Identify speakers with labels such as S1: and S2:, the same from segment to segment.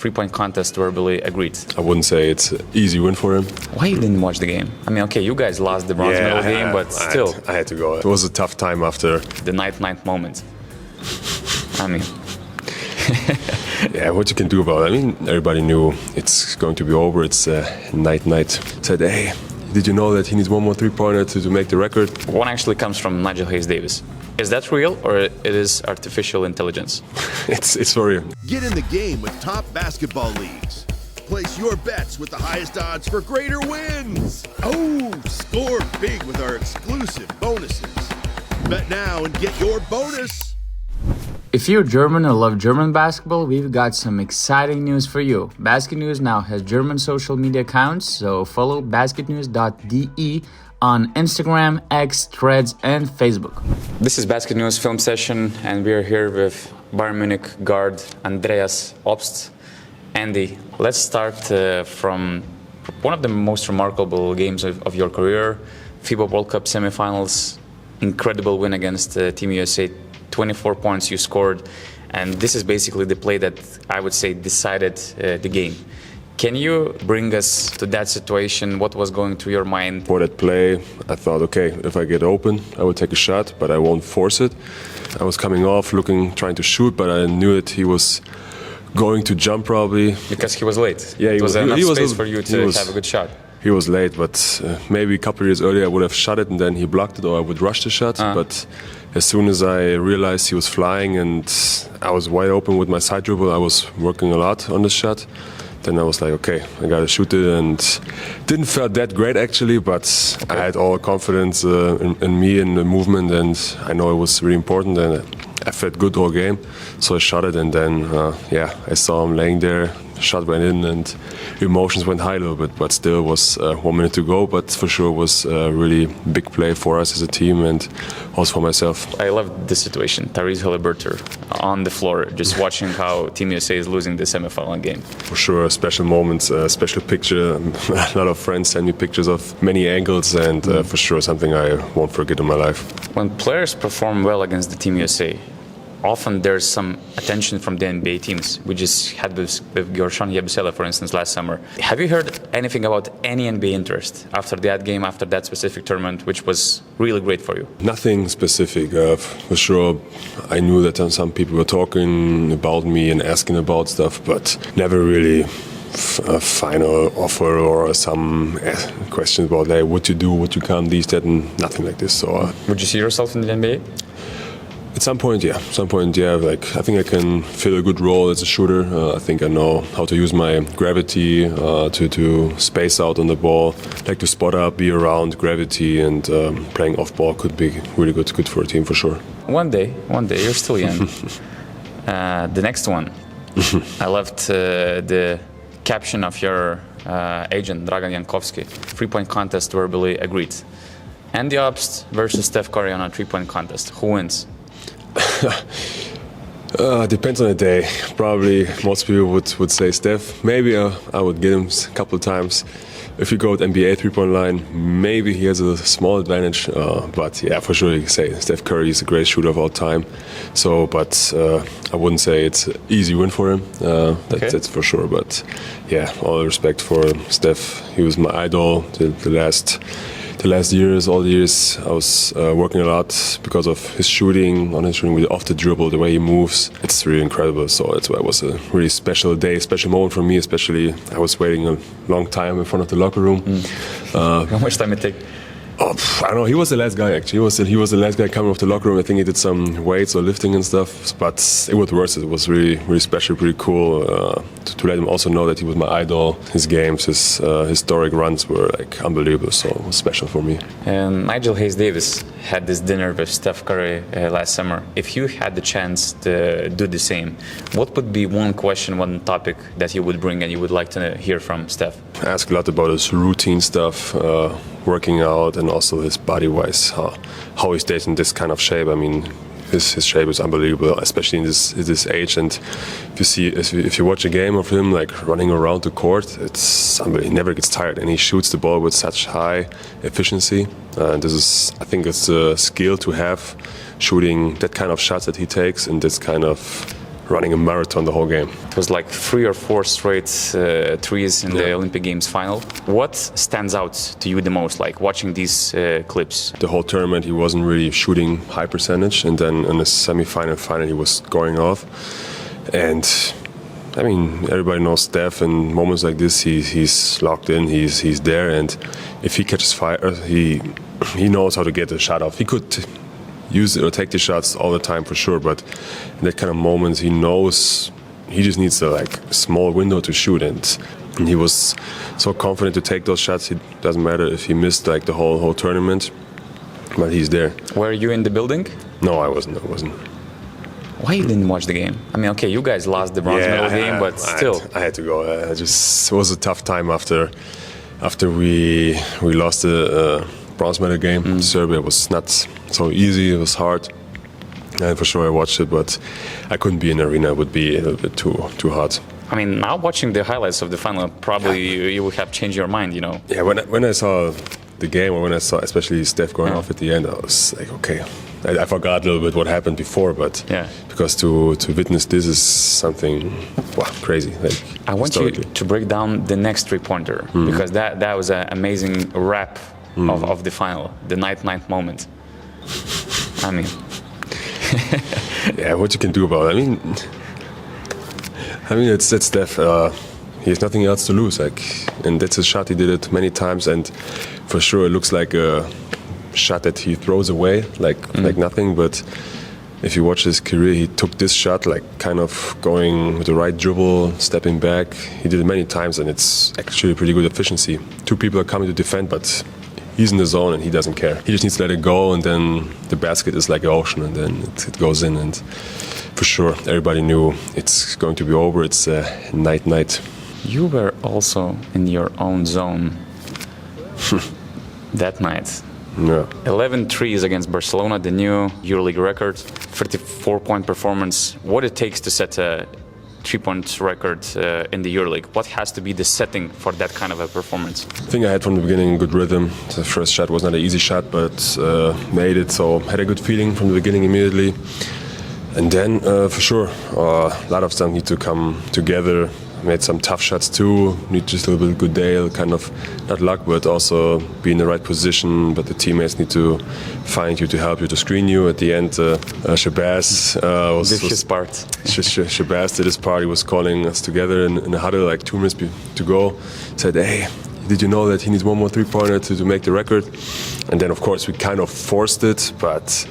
S1: three-point contest verbally agreed.
S2: I wouldn't say it's an easy win for him.
S1: Why you didn't watch the game? I mean, okay, you guys lost the bronze medal game, but still.
S2: I had to go. It was a tough time after.
S1: The ninth moment. I mean.
S2: Yeah, what you can do about it. I mean, everybody knew it's going to be over. It's night. Said, hey, did you know that he needs one more three-pointer to make the record?
S1: One actually comes from Nigel Hayes-Davis. Is that real or it is artificial intelligence?
S2: It's for real.
S3: Get in the game with top basketball leagues. Place your bets with the highest odds for greater wins. Oh, score big with our exclusive bonuses. Bet now and get your bonus.
S4: If you're German or love German basketball, we've got some exciting news for you. BasketNews now has German social media accounts, so follow basketnews.de on Instagram, X, Threads, and Facebook.
S1: This is BasketNews film session, and we are here with Bayern Munich guard Andreas Obst. Andy, let's start from one of the most remarkable games of your career, FIBA World Cup semifinals, incredible win against Team USA. 24 points you scored, and this is basically the play that I would say decided the game. Can you bring us to that situation? What was going through your mind?
S2: For that play, I thought, okay, if I get open, I would take a shot, but I won't force it. I was coming off, trying to shoot, but I knew that he was going to jump probably.
S1: Because he was late.
S2: Yeah,
S1: it was enough space for you to have a good shot.
S2: He was late, but maybe a couple of years earlier I would have shot it and then he blocked it, or I would rush the shot. But as soon as I realized he was flying and I was wide open with my side dribble, I was working a lot on this shot. Then I was like, okay, I gotta shoot it, and didn't feel that great actually, but I had all confidence in me and the movement, and I know it was really important, and I felt good all game. So I shot it, and then I saw him laying there. Shot went in and emotions went high a little bit, but still was 1 minute to go. But for sure was a really big play for us as a team and also for myself.
S1: I love this situation. Tyrese Haliburton on the floor, just watching how Team USA is losing the semifinal game.
S2: For sure, special moments, special picture. A lot of friends send me pictures of many angles, and for sure something I won't forget in my life.
S1: When players perform well against the Team USA, often there's some attention from the NBA teams. We just had with Gershon Yabusele, for instance, last summer. Have you heard anything about any NBA interest after that game, after that specific tournament, which was really great for you?
S2: Nothing specific. For sure, I knew that some people were talking about me and asking about stuff, but never really a final offer or some questions about, hey, what you do, what you can't, these, that, and nothing like this. So,
S1: would you see yourself in the NBA?
S2: At some point, yeah. Like, I think I can fill a good role as a shooter. I think I know how to use my gravity to space out on the ball. Like to spot up, be around gravity, and playing off ball could be really good for a team for sure.
S1: One day, you're still young. The next one, I loved the caption of your agent, Dragan Jankovski. Three-point contest verbally agreed. Andy Obst versus Steph Curry on a three-point contest. Who wins?
S2: Depends on the day. Probably most people would say Steph. Maybe I would get him a couple of times. If you go with NBA three-point line, maybe he has a small advantage. But yeah, for sure you can say Steph Curry is a great shooter of all time. So, but I wouldn't say it's an easy win for him. That's for sure. But yeah, all respect for Steph. He was my idol the last years, all the years. I was working a lot because of his shooting, off the dribble, the way he moves. It's really incredible. So that's why it was a really special day, special moment for me. Especially, I was waiting a long time in front of the locker room.
S1: How much time it take?
S2: I don't know. He was the last guy actually. He was the last guy coming off the locker room. I think he did some weights or lifting and stuff. But it was worth it. It was really special, pretty cool to let him also know that he was my idol. His games, his historic runs were like unbelievable. So it was special for me.
S1: And Nigel Hayes-Davis had this dinner with Steph Curry last summer. If you had the chance to do the same, what would be one question, one topic that you would bring and you would like to hear from Steph?
S2: I ask a lot about his routine stuff, working out, and also his body-wise, how he stays in this kind of shape. I mean, his shape is unbelievable, especially in this age. And if you watch a game of him, like running around the court, it's unbelievable. He never gets tired, and he shoots the ball with such high efficiency. And I think it's a skill to have, shooting that kind of shots that he takes in this kind of running a marathon the whole game.
S1: It was like 3 or 4 straight threes in the Olympic Games final. What stands out to you the most, like watching these clips?
S2: The whole tournament, he wasn't really shooting high percentage, and then in the semi-final, final, he was going off. And I mean, everybody knows Steph, and moments like this, he's locked in, he's there, and if he catches fire, he knows how to get the shot off. He could use it or take the shots all the time for sure, but in that kind of moments, he knows he just needs a small window to shoot, and he was so confident to take those shots. It doesn't matter if he missed the whole tournament, but he's there.
S1: Were you in the building?
S2: No, I wasn't.
S1: Why you didn't watch the game? I mean, okay, you guys lost the bronze medal game, but still.
S2: I had to go. It was a tough time after we lost the bronze medal game. Serbia was not so easy. It was hard. And for sure I watched it, but I couldn't be in the arena. It would be a little bit too hard.
S1: I mean, now watching the highlights of the final, probably you would have changed your mind, you know.
S2: Yeah, when I saw the game, or when I saw especially Steph going off at the end, I was like, okay. I forgot a little bit what happened before, but because to witness this is something crazy.
S1: I want you to break down the next three-pointer, because that was an amazing wrap of the final, the night moment. I mean,
S2: yeah, what you can do about it. I mean, it's Steph. He has nothing else to lose. And that's a shot. He did it many times, and for sure, it looks like a shot that he throws away like nothing. But if you watch his career, he took this shot kind of going with the right dribble, stepping back. He did it many times, and it's actually pretty good efficiency. 2 people are coming to defend, but he's in the zone and he doesn't care. He just needs to let it go, and then the basket is like an ocean, and then it goes in. And for sure, everybody knew it's going to be over. It's night.
S1: You were also in your own zone that night.
S2: Yeah.
S1: 11 threes against Barcelona, the new EuroLeague record, 34-point performance. What it takes to set a 3-point record in the EuroLeague? What has to be the setting for that kind of a performance?
S2: I think I had from the beginning a good rhythm. The first shot was not an easy shot, but made it, so had a good feeling from the beginning immediately. And then, for sure, a lot of stuff need to come together. Made some tough shots too. Need just a little bit of good day, kind of not luck, but also be in the right position. But the teammates need to find you, to help you, to screen you. At the end, Shabazz
S1: did his part.
S2: Shabazz did his part. He was calling us together in the huddle, 2 minutes to go. Said, "Hey, did you know that he needs one more 3-pointer to make the record?" And then, of course, we kind of forced it, but.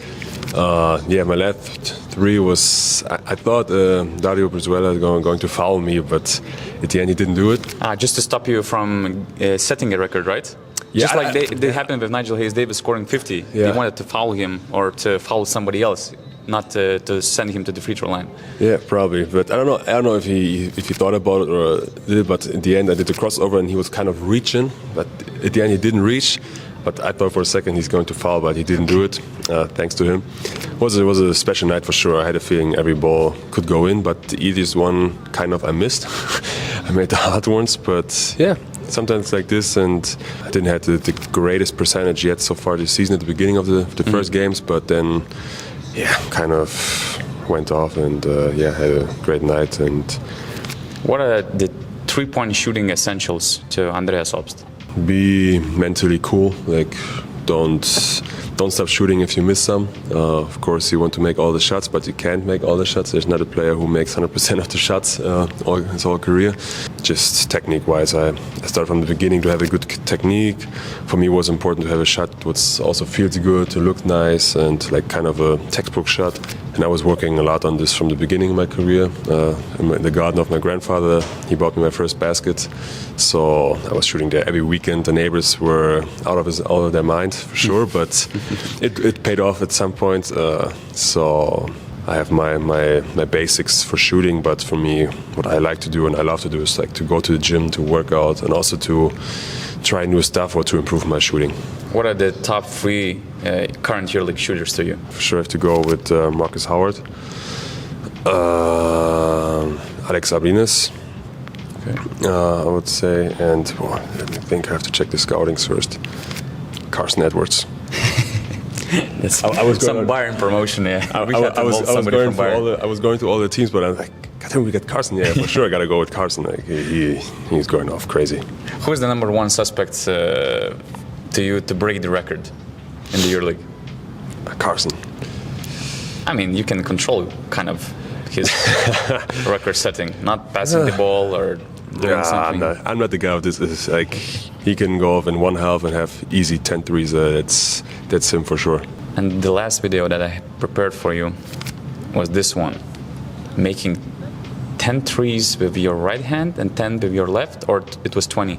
S2: My last 3 was. I thought Dario Brizuela was going to foul me, but at the end he didn't do it.
S1: Just to stop you from setting a record, right?
S2: Yeah,
S1: just like they happened with Nigel Hayes-Davis scoring 50.
S2: Yeah.
S1: They wanted to foul him or to foul somebody else, not to send him to the free throw line.
S2: Yeah, probably. But I don't know if he thought about it or did it. But in the end, I did the crossover and he was kind of reaching. But at the end, he didn't reach. But I thought for a second he's going to foul, but he didn't do it. Thanks to him. It was a special night for sure. I had a feeling every ball could go in, but the easiest one kind of I missed. I made the hard ones, but yeah, sometimes like this. And I didn't have the greatest percentage yet so far this season at the beginning of the first games, but then kind of went off and had a great night. And
S1: what are the 3-point shooting essentials to Andreas Obst?
S2: Be mentally cool, don't stop shooting if you miss some. Of course, you want to make all the shots, but you can't make all the shots. There's not a player who makes 100% of the shots his whole career. Just technique-wise, I started from the beginning to have a good technique. For me, it was important to have a shot that also feels good, to look nice, and kind of a textbook shot. And I was working a lot on this from the beginning of my career. In the garden of my grandfather, he bought me my first basket. So I was shooting there every weekend. The neighbors were out of their mind, for sure, but it paid off at some point. So I have my basics for shooting, but for me, what I like to do and I love to do is to go to the gym, to work out, and also to try new stuff or to improve my shooting.
S1: What are the top 3 current EuroLeague shooters to you?
S2: For sure, I have to go with Marcus Howard, Alex Abrines, I would say, and let me think. I have to check the scoutings first. Carson Edwards.
S1: That's
S2: I was
S1: some
S2: going-
S1: Bayern promotion, yeah. We had to
S2: I was
S1: mold somebody
S2: going
S1: from
S2: through
S1: Bayern.
S2: I was going through all the teams, but I'm like, God damn, we got Carson. Yeah, for sure, I gotta go with Carson. Like he's going off crazy.
S1: Who is the number one suspect to you to break the record in the EuroLeague?
S2: Carson.
S1: I mean, you can control kind of his record setting, not passing the ball or doing
S2: Yeah,
S1: something.
S2: I'm not the guy of this. Is like he can go off in one half and have easy 10 threes. That's him for sure.
S1: And the last video that I prepared for you was this one, making 10 threes with your right hand and 10 with your left, or it was 20?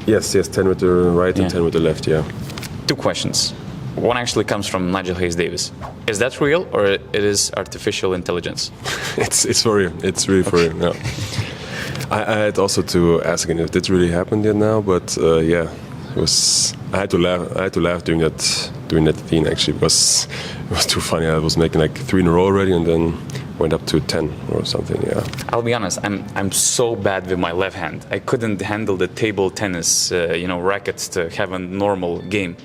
S2: Yes, 10 with the right
S1: Yeah.
S2: and 10 with the left. Yeah.
S1: 2 questions. One actually comes from Nigel Hayes-Davis. Is that real or it is artificial intelligence?
S2: It's for real. It's really for real. Yeah. I had also to ask again if this really happened yet now, but yeah, it was. I had to laugh. I had to laugh doing that thing actually because it was too funny. I was making like 3 in a row already, and then went up to 10 or something. Yeah.
S1: I'll be honest, I'm so bad with my left hand. I couldn't handle the table tennis, rackets to have a normal game.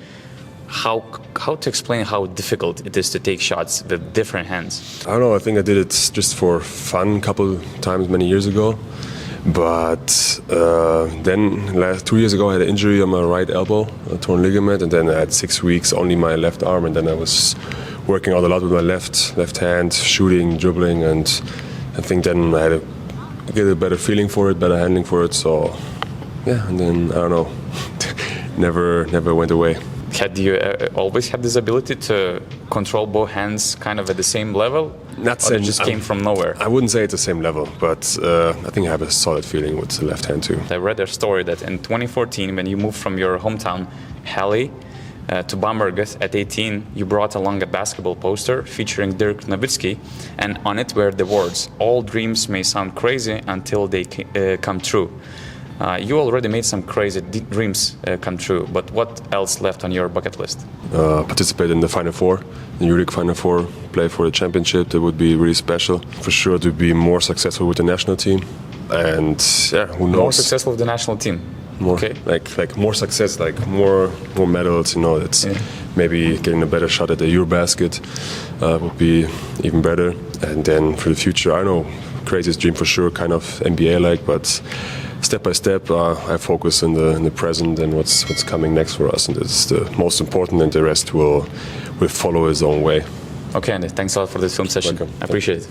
S1: How to explain how difficult it is to take shots with different hands?
S2: I don't know. I think I did it just for fun a couple times many years ago. But then 2 years ago I had an injury on my right elbow, a torn ligament, and then I had 6 weeks only my left arm, and then I was working out a lot with my left hand, shooting, dribbling, and I think then I had to get a better feeling for it, better handling for it. So yeah, and then I don't know, never went away.
S1: Had you always had this ability to control both hands kind of at the same level?
S2: Not
S1: or it
S2: same-
S1: just came from nowhere?
S2: I wouldn't say it's the same level, but I think I have a solid feeling with the left hand too.
S1: I read a story that in 2014, when you moved from your hometown, Halle, to Bamberg at 18, you brought along a basketball poster featuring Dirk Nowitzki, and on it were the words, "All dreams may sound crazy until they come true." You already made some crazy dreams come true, but what else left on your bucket list?
S2: Participate in the Final Four, the EuroLeague Final Four, play for the championship. That would be really special. For sure to be more successful with the national team. And yeah, who knows?
S1: More successful with the national team.
S2: More,
S1: Okay.
S2: like more success, like more medals. You know, that's maybe getting a better shot at the EuroBasket would be even better. And then for the future, I know, craziest dream for sure, kind of NBA-like, but step by step, I focus in the present and what's coming next for us, and it's the most important, and the rest will follow its own way.
S1: Okay, Andy, thanks a lot for this film session.
S2: Welcome.
S1: I appreciate it.